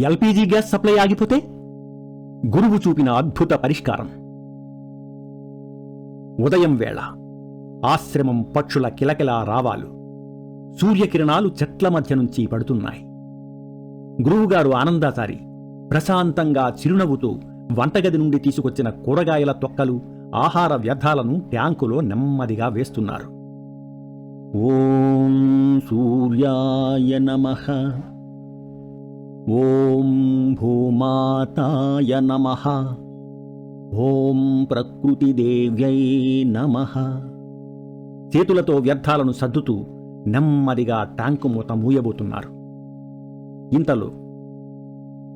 LPG gas supply ఆగిపోతే? గురువు చూపిన అద్భుత పరిష్కారం. ఉదయం వేళ ఆశ్రమం పక్షుల కిలకిలా రావాలు, సూర్యకిరణాలు చెట్ల మధ్య నుంచి పడుతున్నాయి. గురువుగారు ఆనందాచారి ప్రశాంతంగా చిరునవ్వుతూ వంటగది నుండి తీసుకొచ్చిన కూరగాయల తొక్కలు, ఆహార వ్యర్థాలను ట్యాంకులో నెమ్మదిగా వేస్తున్నారు. ఓం సూర్యాయ నమః, ఓం భూమాతాయ నమః, ఓం ప్రకృతిదేవ్యై నమః. చేతులతో వ్యర్థాలను సర్దుతూ నెమ్మదిగా ట్యాంకు మూత మూయబోతున్నారు. ఇంతలో,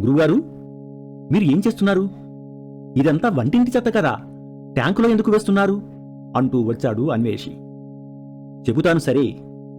గురుగారు, మీరు ఏం చేస్తున్నారు? ఇదంతా వంటింటి చెత్త కదా, ట్యాంకులో ఎందుకు వేస్తున్నారు అంటూ వచ్చాడు అన్వేషి. చెబుతాను సరే,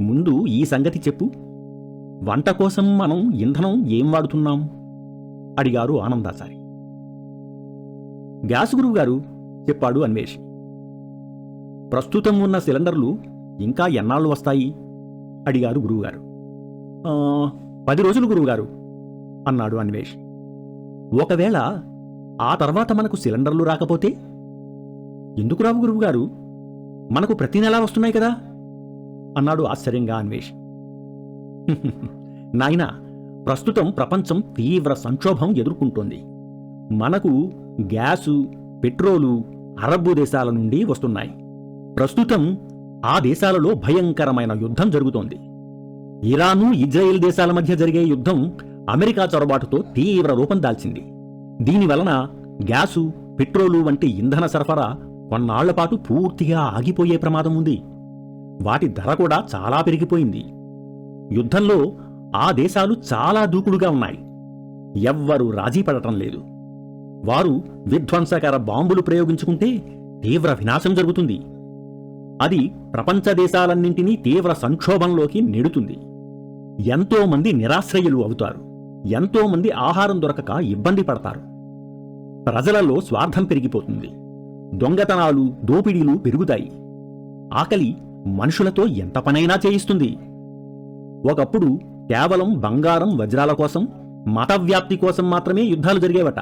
ముందు ఈ సంగతి చెప్పు. వంట కోసం మనం ఇంధనం ఏం వాడుతున్నాం? అడిగారు ఆనందాచారి. గ్యాస్ గురువుగారు, చెప్పాడు అన్వేషి. ప్రస్తుతం ఉన్న సిలిండర్లు ఇంకా ఎన్నాళ్ళు వస్తాయి? అడిగారు గురువుగారు. 10 రోజులు గురువుగారు అన్నాడు అన్వేషి. ఒకవేళ ఆ తర్వాత మనకు సిలిండర్లు రాకపోతే? ఎందుకు రావు గురువుగారు, మనకు ప్రతి నెలా వస్తున్నాయి కదా అన్నాడు ఆశ్చర్యంగా అన్వేషి. నాయనా, ప్రస్తుతం ప్రపంచం తీవ్ర సంక్షోభం ఎదుర్కొంటోంది. మనకు గ్యాసు, పెట్రోలు అరబ్బు దేశాల నుండి వస్తున్నాయి. ప్రస్తుతం ఆ దేశాలలో భయంకరమైన యుద్ధం జరుగుతోంది. ఇరాను, ఇజ్రాయెల్ దేశాల మధ్య జరిగే యుద్ధం అమెరికా చొరబాటుతో తీవ్ర రూపం దాల్చింది. దీనివలన గ్యాసు, పెట్రోలు వంటి ఇంధన సరఫరా కొన్నాళ్లపాటు పూర్తిగా ఆగిపోయే ప్రమాదం ఉంది. వాటి ధర కూడా చాలా పెరిగిపోయింది. యుద్ధంలో ఆ దేశాలు చాలా దూకుడుగా ఉన్నాయి. ఎవ్వరూ రాజీ పడటం లేదు. వారు విధ్వంసకర బాంబులు ప్రయోగించుకుంటే తీవ్ర వినాశం జరుగుతుంది. అది ప్రపంచ దేశాలన్నింటినీ తీవ్ర సంక్షోభంలోకి నెడుతుంది. ఎంతో మంది నిరాశ్రయులు అవుతారు. ఎంతో మంది ఆహారం దొరకక ఇబ్బంది పడతారు. ప్రజలలో స్వార్థం పెరిగిపోతుంది. దొంగతనాలు, దోపిడీలు పెరుగుతాయి. ఆకలి మనుషులతో ఎంత పనైనా చేయిస్తుంది. ఒకప్పుడు కేవలం బంగారం, వజ్రాల కోసం, మత వ్యాప్తి కోసం మాత్రమే యుద్ధాలు జరిగేవట.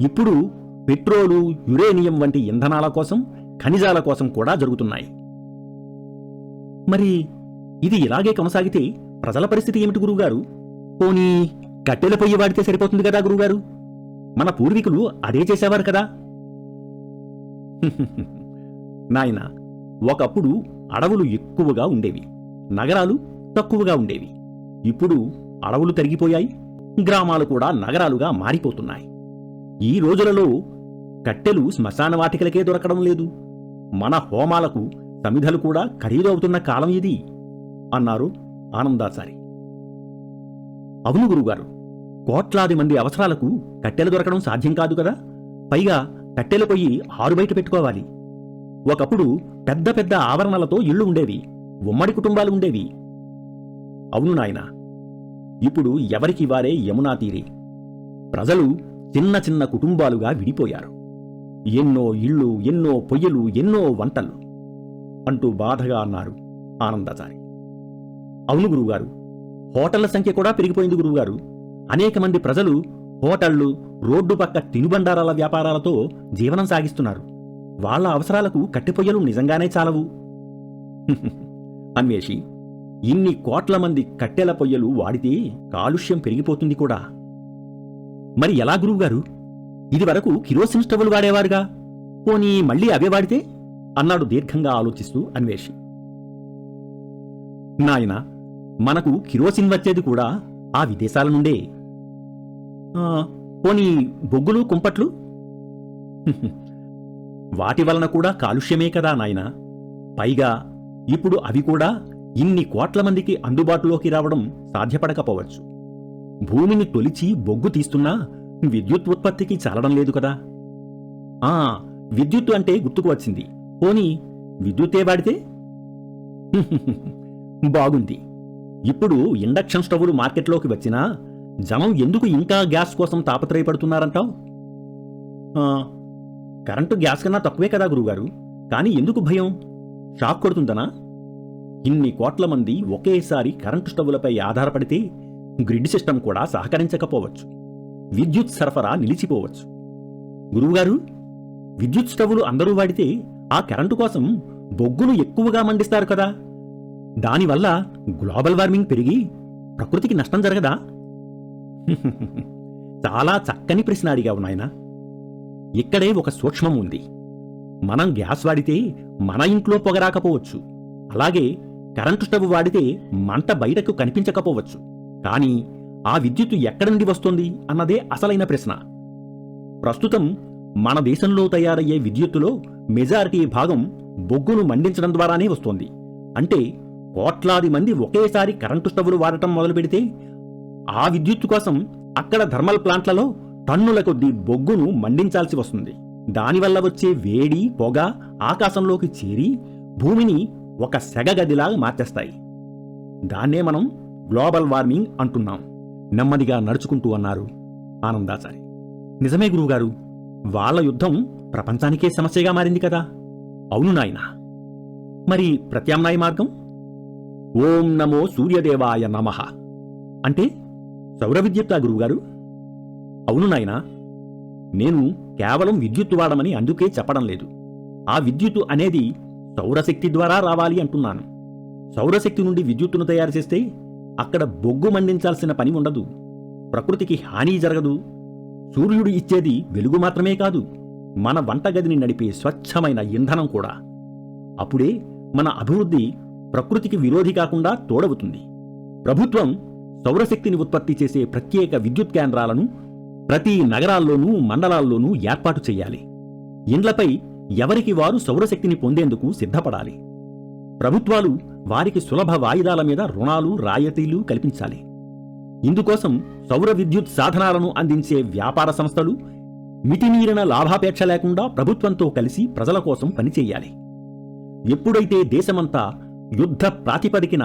ఇప్పుడు పెట్రోలు, యురేనియం వంటి ఇంధనాల కోసం, ఖనిజాల కోసం కూడా జరుగుతున్నాయి. మరి ఇది ఇలాగే కొనసాగితే ప్రజల పరిస్థితి ఏమిటి గురువుగారు? పోనీ కట్టెల పొయ్యి వాడితే సరిపోతుంది కదా గురువుగారు? మన పూర్వీకులు అదే చేసేవారు కదా. నాయనా, ఒకప్పుడు అడవులు ఎక్కువగా ఉండేవి, నగరాలు తక్కువగా ఉండేవి. ఇప్పుడు అడవులు తరిగిపోయాయి, గ్రామాలు కూడా నగరాలుగా మారిపోతున్నాయి. ఈ రోజులలో కట్టెలు శ్మశాన వాటికలకే దొరకడం లేదు. మన హోమాలకు సమిధలు కూడా ఖరీదు అవుతున్న కాలం ఇది అన్నారు ఆనందాచారి. అవును గురుగారు, కోట్లాది మంది అవసరాలకు కట్టెలు దొరకడం సాధ్యం కాదు కదా. పైగా కట్టెలు పొయ్యి ఆరుబయట పెట్టుకోవాలి. ఒకప్పుడు పెద్ద పెద్ద ఆవరణలతో ఇళ్లు ఉండేవి, ఉమ్మడి కుటుంబాలు ఉండేవి. అవును నాయనా, ఇప్పుడు ఎవరికి వారే యమునా తీరే. ప్రజలు చిన్న చిన్న కుటుంబాలుగా విడిపోయారు. ఎన్నో ఇళ్ళు, ఎన్నో పొయ్యలు, ఎన్నో వంటలు అంటూ బాధగా అన్నారు ఆనందాచారి. అవును గురువుగారు, హోటళ్ల సంఖ్య కూడా పెరిగిపోయింది గురువుగారు. అనేక మంది ప్రజలు హోటళ్లు, రోడ్డు పక్క తినుబండారాల వ్యాపారాలతో జీవనం సాగిస్తున్నారు. వాళ్ల అవసరాలకు కట్టెపొయ్యలు నిజంగానే చాలవు. అన్వేషి, ఇన్ని కోట్ల మంది కట్టెల పొయ్యలు వాడితే కాలుష్యం పెరిగిపోతుంది కూడా. మరి ఎలా గురువుగారు? ఇదివరకు కిరోసిన్ స్టవ్లు వాడేవారుగా, పోనీ మళ్లీ అవే వాడితే అన్నాడు దీర్ఘంగా ఆలోచిస్తూ అన్వేషి. నాయనా, మనకు కిరోసిన్ వచ్చేది కూడా ఆ విదేశాల నుండే. పోనీ బొగ్గులు, కుంపట్లు? వాటి వలన కూడా కాలుష్యమే కదా నాయనా. పైగా ఇప్పుడు అవి కూడా ఇన్ని కోట్ల మందికి అందుబాటులోకి రావడం సాధ్యపడకపోవచ్చు. భూమిని తొలిచి బొగ్గు తీస్తున్నా విద్యుత్ ఉత్పత్తికి చాలడం లేదు కదా. విద్యుత్తు అంటే గుర్తుకు వచ్చింది. పోనీ విద్యుత్తే వాడితే? బాగుంది. ఇప్పుడు ఇండక్షన్ స్టవ్లు మార్కెట్లోకి వచ్చినా జనం ఎందుకు ఇంకా గ్యాస్ కోసం తాపత్రయపడుతున్నారంటావు? కరెంటు గ్యాస్ కన్నా తక్కువే కదా గురువుగారు. కానీ ఎందుకు భయం? షాక్ కొడుతుందనా? ఇన్ని కోట్ల మంది ఒకేసారి కరెంటు స్టవ్లపై ఆధారపడితే గ్రిడ్ సిస్టమ్ కూడా సహకరించకపోవచ్చు. విద్యుత్ సరఫరా నిలిచిపోవచ్చు. గురువుగారు, విద్యుత్ స్టవ్లు అందరూ వాడితే ఆ కరెంటు కోసం బొగ్గును ఎక్కువగా మండిస్తారు కదా, దానివల్ల గ్లోబల్ వార్మింగ్ పెరిగి ప్రకృతికి నష్టం జరగదా? చాలా చక్కని ప్రశ్న అడిగావు నాయనా. ఇక్కడే ఒక సూక్ష్మం ఉంది. మనం గ్యాస్ వాడితే మన ఇంట్లో పొగ రాకపోవచ్చు, అలాగే కరెంటు స్టవ్ వాడితే మంట బయటకు కనిపించకపోవచ్చు. కానీ ఆ విద్యుత్తు ఎక్కడి నుండి వస్తుంది అన్నదే అసలైన ప్రశ్న. ప్రస్తుతం మన దేశంలో తయారయ్యే విద్యుత్తులో మెజారిటీ భాగం బొగ్గును మండించడం ద్వారానే వస్తోంది. అంటే కోట్లాది మంది ఒకేసారి కరెంటు స్టవ్లు వాడటం మొదలు పెడితే ఆ విద్యుత్తు కోసం అక్కడ థర్మల్ ప్లాంట్లలో టన్నుల కొద్దీ బొగ్గును మండించాల్సి వస్తుంది. దానివల్ల వచ్చే వేడి, పొగ ఆకాశంలోకి చేరి భూమిని ఒక సెగగదిలాగా మార్చేస్తాయి. దాన్నే మనం గ్లోబల్ వార్మింగ్ అంటున్నాం. నెమ్మదిగా నడుచుకుంటూ అన్నారు ఆనందాచారి. నిజమే గురువుగారు, వాళ్ళ యుద్ధం ప్రపంచానికే సమస్యగా మారింది కదా. అవును నాయనా. మరి ప్రత్యామ్నాయ మార్గం? ఓం నమో సూర్యదేవాయ నమః అంటే సౌర విద్యుత్తా గురువుగారు? అవును నాయనా. నేను కేవలం విద్యుత్తు వాడమని అందుకే చెప్పడం లేదు. ఆ విద్యుత్తు అనేది సౌరశక్తి ద్వారా రావాలి అంటున్నాను. సౌరశక్తి నుండి విద్యుత్తును తయారు చేస్తే అక్కడ బొగ్గు మండించాల్సిన పని ఉండదు, ప్రకృతికి హాని జరగదు. సూర్యుడు ఇచ్చేది వెలుగు మాత్రమే కాదు, మన వంటగదిని నడిపే స్వచ్ఛమైన ఇంధనం కూడా. అప్పుడే మన అభివృద్ధి ప్రకృతికి విరోధి కాకుండా తోడవుతుంది. ప్రభుత్వం సౌరశక్తిని ఉత్పత్తి చేసే ప్రత్యేక విద్యుత్ కేంద్రాలను ప్రతి నగరాల్లోనూ మండలాల్లోనూ ఏర్పాటు చేయాలి. ఇండ్లపై ఎవరికి వారు సౌరశక్తిని పొందేందుకు సిద్ధపడాలి. ప్రభుత్వాలు వారికి సులభ వాయిదాల మీద రుణాలు, రాయితీలు కల్పించాలి. ఇందుకోసం సౌర విద్యుత్ సాధనాలను అందించే వ్యాపార సంస్థలు మితిమీరిన లాభాపేక్ష లేకుండా ప్రభుత్వంతో కలిసి ప్రజల కోసం పనిచేయాలి. ఎప్పుడైతే దేశమంతా యుద్ధ ప్రాతిపదికన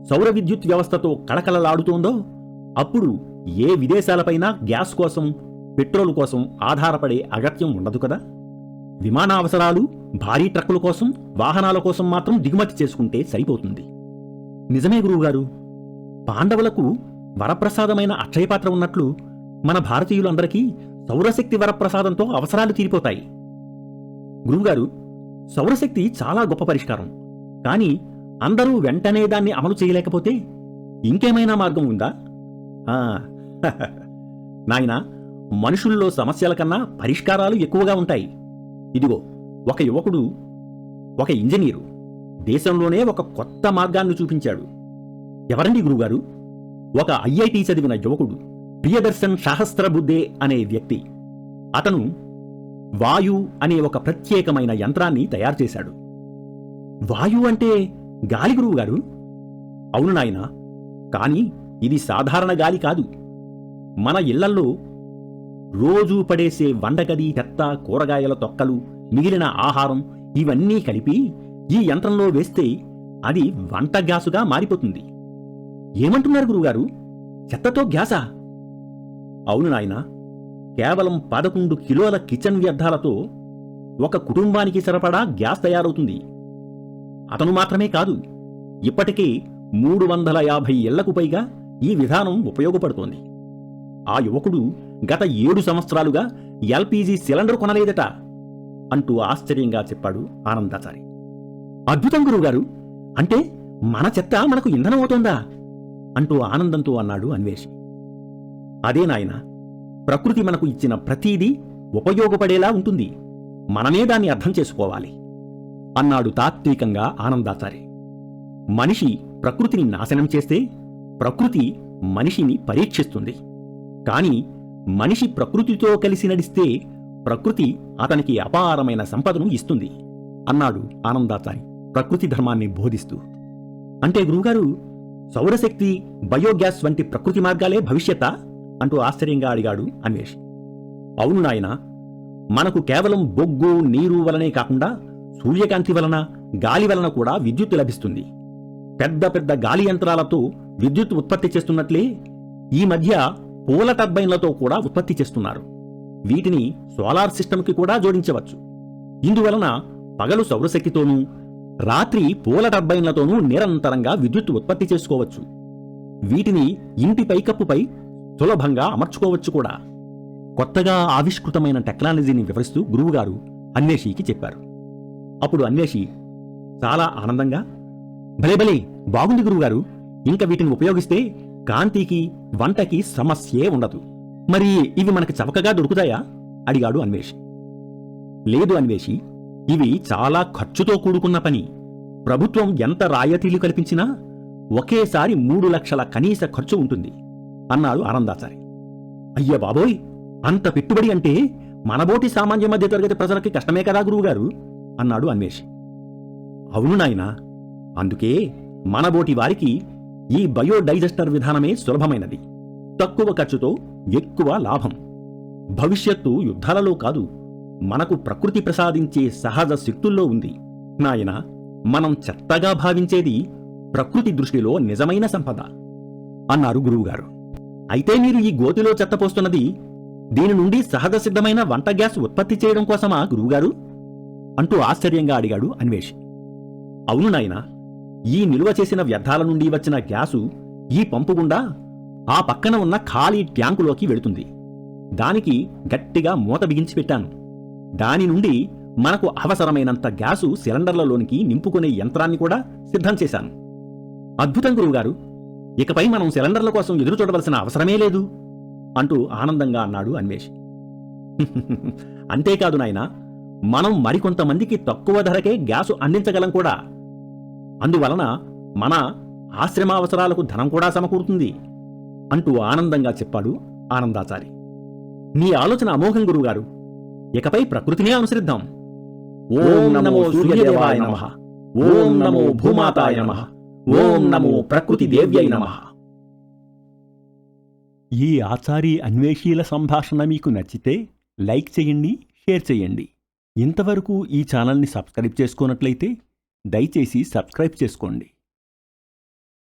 సౌర విద్యుత్ వ్యవస్థతో కళకళలాడుతోందో అప్పుడు ఏ విదేశాలపైనా గ్యాస్ కోసం, పెట్రోల్ కోసం ఆధారపడే అగత్యం ఉండదు కదా. విమాన అవసరాలు, భారీ ట్రక్కుల కోసం, వాహనాల కోసం మాత్రం దిగుమతి చేసుకుంటే సరిపోతుంది. నిజమే గురువుగారు. పాండవులకు వరప్రసాదమైన అక్షయపాత్ర ఉన్నట్లు మన భారతీయులందరికీ సౌరశక్తి వరప్రసాదంతో అవసరాలు తీరిపోతాయి. గురువుగారు, సౌరశక్తి చాలా గొప్ప పరిష్కారం. కానీ అందరూ వెంటనే దాన్ని అమలు చేయలేకపోతే ఇంకేమైనా మార్గం ఉందా? నాయనా, మనుషుల్లో సమస్యల కన్నా పరిష్కారాలు ఎక్కువగా ఉంటాయి. ఇదిగో, ఒక యువకుడు, ఒక ఇంజనీరు దేశంలోనే ఒక కొత్త మార్గాన్ని చూపించాడు. ఎవరండి గురుగారు? ఒక ఐఐటి చదివిన యువకుడు, ప్రియదర్శన్ సహస్రబుద్ధే అనే వ్యక్తి. అతను వాయు అనే ఒక ప్రత్యేకమైన యంత్రాన్ని తయారు చేశాడు. వాయు అంటే గాలి గురువుగారు? అవును నాయనా. కానీ ఇది సాధారణ గాలి కాదు. మన ఇళ్లల్లో రోజూ పడేసే వంటగది చెత్త, కూరగాయల తొక్కలు, మిగిలిన ఆహారం ఇవన్నీ కలిపి ఈ యంత్రంలో వేస్తే అది వంట గ్యాసుగా మారిపోతుంది. ఏమంటున్నారు గురువుగారు? చెత్తతో గ్యాసా? అవును నాయనా. కేవలం 11 కిలోల కిచెన్ వ్యర్థాలతో ఒక కుటుంబానికి సరిపడా గ్యాస్ తయారవుతుంది. అతను మాత్రమే కాదు, ఇప్పటికే 350 ఏళ్లకు పైగా ఈ విధానం ఉపయోగపడుతోంది. ఆ యువకుడు గత 7 సంవత్సరాలుగా ఎల్పీజీ సిలిండర్ కొనలేదట అంటూ ఆశ్చర్యంగా చెప్పాడు ఆనందాచారి. అద్భుతం గురువుగారు. అంటే మన చెత్త మనకు ఇంధనం అవుతోందా అంటూ ఆనందంతో అన్నాడు అన్వేషి. అదే నాయనా, ప్రకృతి మనకు ఇచ్చిన ప్రతీదీ ఉపయోగపడేలా ఉంటుంది. మనమే దాన్ని అర్థం చేసుకోవాలి అన్నాడు తాత్వికంగా ఆనందాచారి. మనిషి ప్రకృతిని నాశనం చేస్తే ప్రకృతి మనిషిని పరీక్షిస్తుంది. కాని మనిషి ప్రకృతితో కలిసి నడిస్తే ప్రకృతి అతనికి అపారమైన సంపదను ఇస్తుంది అన్నాడు ఆనందాచారి ప్రకృతి ధర్మాన్ని బోధిస్తూ. అంటే గురువుగారు, సౌరశక్తి, బయోగ్యాస్ వంటి ప్రకృతి మార్గాలే భవిష్యత్తా అంటూ ఆశ్చర్యంగా అడిగాడు అన్వేష్. అవును నాయనా. మనకు కేవలం బొగ్గు, నీరు వలనే కాకుండా సూర్యకాంతి వలన, గాలి వలన కూడా విద్యుత్తు లభిస్తుంది. పెద్ద పెద్ద గాలి యంత్రాలతో విద్యుత్ ఉత్పత్తి చేస్తున్నట్లే ఈ మధ్య పూల టర్బైన్లతో కూడా ఉత్పత్తి చేస్తున్నారు. వీటిని సోలార్ సిస్టమ్కి కూడా జోడించవచ్చు. ఇందువలన పగలు సౌరశక్తితోనూ, రాత్రి పూల టర్బైన్లతోనూ నిరంతరంగా విద్యుత్ ఉత్పత్తి చేసుకోవచ్చు. వీటిని ఇంటి పైకప్పుపై సులభంగా అమర్చుకోవచ్చు కూడా. కొత్తగా ఆవిష్కృతమైన టెక్నాలజీని వివరిస్తూ గురువుగారు అన్వేషికి చెప్పారు. అప్పుడు అన్వేషి చాలా ఆనందంగా, భలే భలే బాగుంది గురువుగారు, ఇంకా వీటిని ఉపయోగిస్తే కాంతికి వంటకి సమస్యే ఉండదు. మరి ఇవి మనకు చవకగా దొరుకుతాయా అడిగాడు అన్వేషి. లేదు అన్వేషి, ఇవి చాలా ఖర్చుతో కూడుకున్న పని. ప్రభుత్వం ఎంత రాయితీలు కల్పించినా ఒకేసారి 3 లక్షల కనీస ఖర్చు ఉంటుంది అన్నాడు ఆనందాచారి. అయ్య బాబోయ్, అంత పెట్టుబడి అంటే మనబోటి సామాన్య మధ్య తరగతి ప్రజలకి కష్టమే కదా గురువుగారు అన్నాడు అన్వేషి. అవును నాయనా, అందుకే మనబోటి వారికి ఈ బయోడైజెస్టర్ విధానమే సులభమైనది. తక్కువ ఖర్చుతో ఎక్కువ లాభం. భవిష్యత్తు యుద్ధాలలో కాదు, మనకు ప్రకృతి ప్రసాదించే సహజ శక్తుల్లో ఉంది. నాయనా, మనం చెత్తగా భావించేది ప్రకృతి దృష్టిలో నిజమైన సంపద అన్నారు గురువుగారు. అయితే మీరు ఈ గోతిలో చెత్త పోస్తున్నది దీని నుండి సహజ సిద్ధమైన వంట గ్యాస్ ఉత్పత్తి చేయడం కోసమా గురువుగారు అంటూ ఆశ్చర్యంగా అడిగాడు అన్వేషి. అవును నాయనా, ఈ నిలువ చేసిన వ్యర్థాల నుండి వచ్చిన గ్యాసు ఈ పంపు గుండా ఆ పక్కన ఉన్న ఖాళీ ట్యాంకులోకి వెళుతుంది. దానికి గట్టిగా మూత బిగించి పెట్టాను. దాని నుండి మనకు అవసరమైనంత గ్యాసు సిలిండర్లలోనికి నింపుకునే యంత్రాన్ని కూడా సిద్ధం చేశాను. అద్భుతం గురువుగారు, ఇకపై మనం సిలిండర్ల కోసం ఎదురు చూడవలసిన అవసరమే లేదు అంటూ ఆనందంగా అన్నాడు అన్వేషి. అంతేకాదు నాయనా, మనం మరికొంతమందికి తక్కువ ధరకే గ్యాసు అందించగలం కూడా. అందువలన మన ఆశ్రమ అవసరాలకు ధనం కూడా సమకూరుతుంది అంటూ ఆనందంగా చెప్పాడు ఆనందాచారి. మీ ఆలోచన అమోఘం గురువుగారు, ఇకపై ప్రకృతినే అనుసరిద్దాం. ఓం నమో సూర్యదేవాయ నమః, ఓం నమో భూమాతాయ నమః, ఓం నమో ప్రకృతి దేవ్యై నమః. ఈ ఆచారి అన్వేషీల సంభాషణ మీకు నచ్చితే లైక్ చేయండి, షేర్ చేయండి. ఇంతవరకు ఈ ఛానల్ని సబ్స్క్రైబ్ చేసుకోనట్లయితే దయచేసి సబ్స్క్రైబ్ చేసుకోండి.